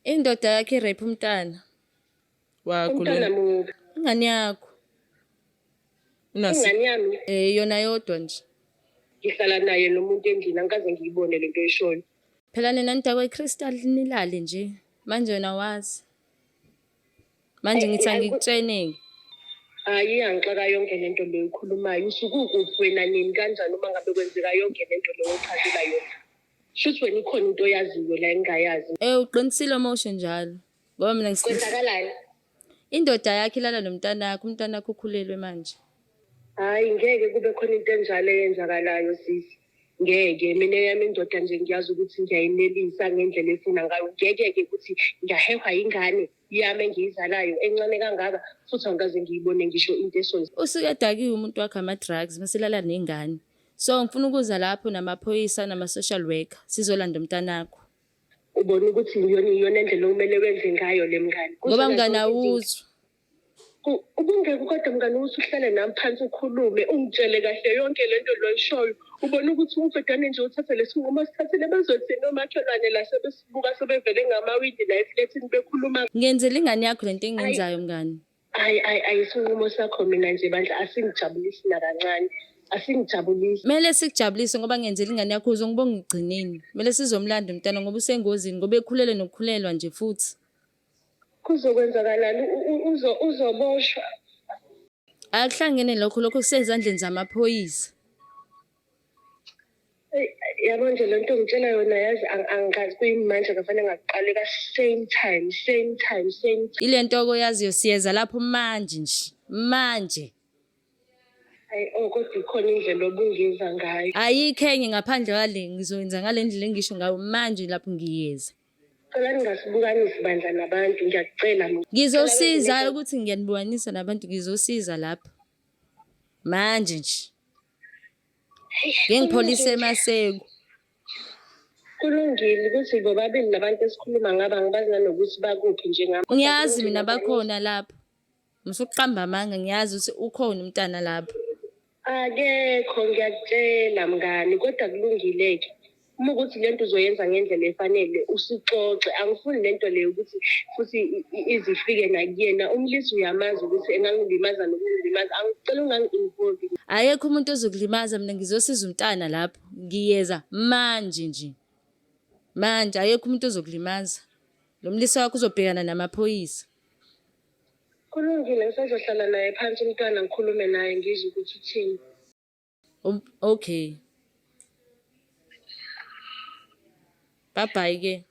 Indoda yakhe irephe umntana wakho Umntana lona. muphi? Ingane yakho. Ingane yami Yona yodwa nje. ngihlala naye nomuntu endlini angikaze ngiyibone lento oyishoyo. Phela nina nidakwa i-crystal nilale nje. Manje wena wazi. Manje ngithi angikutshene-ke. Hhayi angixaka yonke lento leyo ukhulumayo. Usukukuphi wena nini kanjani uma ngabe kwenzeka yonke lento leyo ochazela yona? Shuthi wena ikhona into oyaziyo la engingayazi. Uqinisile uma usho njalo. Ngoba mina Kwenzakalani? indoda yakhe ilala nomntana yakho, umntana wakho ukhulelwe manje. Hhayi ngeke kube khona into enjalo eyenzakalayo sisi. Ngeke mina eyami indoda nje ngiyazi ukuthi ngiyayinelisa ngendlela efuna ngayo. Ngeke-ke ukuthi ngiyahehwa ingane yami engiyizalayo encane kangaka futhi angikaze ngiyibone ngisho into esonze. Usuke edakiwe umuntu wakhe ama-drugs maselala nengane. So ngifuna ukuza lapho namaphoyisa nama-social worker sizolanda umntanakho. Ubona ukuthi iyona ndlela okumele wenze ngayo le mngane. Ngoba mngane awuzwa. Ubungeke kodwa mngane ukuthi uhlale nami phansi ukhulume ungitshele kahle yonke lento lo oyishoyo. Ubona ukuthi umfedane nje uthathe lesinqumo sithathele bezothini omakhelwane la sebesibuka sebevele ngamawindi la eflethini bekhuluma. Ngenzela ingane yakho lento engiyenzayo mngane. Isinqumo sakho mina nje bandla asingijabulisi nakancane. Asingijabulisi. Kumele sikujabulise ngoba ngenzela ingane yakho uzongibonga ekugcineni. Kumele sizomlanda umntana ngoba usengozini ngoba ekhulelwe nokukhulelwa nje futhi. Kuzokwenzakalani? Uzoboshwa. Akuhlangene lokho kusezandleni zamaphoyisa. Yabo nje lento ngitshela yona yazi angikazi kuyimanje kufanele ngakuqale same time. Ile nto oyaziyo siyeza lapho manje nje. Manje. Kodwa ikhona indlela obungiza ngayo. Ayikho enye ngaphandle kwale ngizoyenza ngale ndlela engisho ngayo manje lapho ngiyeza. Cela ningasibukanisi bandla nabantu ngiyakucela. Ngizosiza ukuthi ngiyanibukanisa nabantu ngizosiza lapho. Manje nje. Ngengipholise eMaseko. Kulungile ukuthi bobabili nabantu esikhuluma ngaba ngibazi nanokuthi bakuphi njengami. Ngiyazi mina bakhona lapho. Musuqamba amanga ngiyazi ukuthi ukhona umntana lapho. Akekho ngiyakutshela mngani kodwa kulungile-ke. Uma ukuthi lento uzoyenza ngendlela efanele usixoxe. Angifuni lento leyo ukuthi futhi izifike nakuyena. Umlisi uyamazi ukuthi engangilimaza nokungilimaza. Angicela ungangi-involve. Ayekho umuntu ozokulimaza mina ngizosiza umntana lapho. Ngiyeza manje nje. Manje ayekho umuntu ozokulimaza. Lo mlisi wakho uzobhekana namaphoyisa. Kulungile ngisazohlala naye phansi umntwana ngikhulume naye ngizwe ukuthi uthini. Okay. Bye bye ke.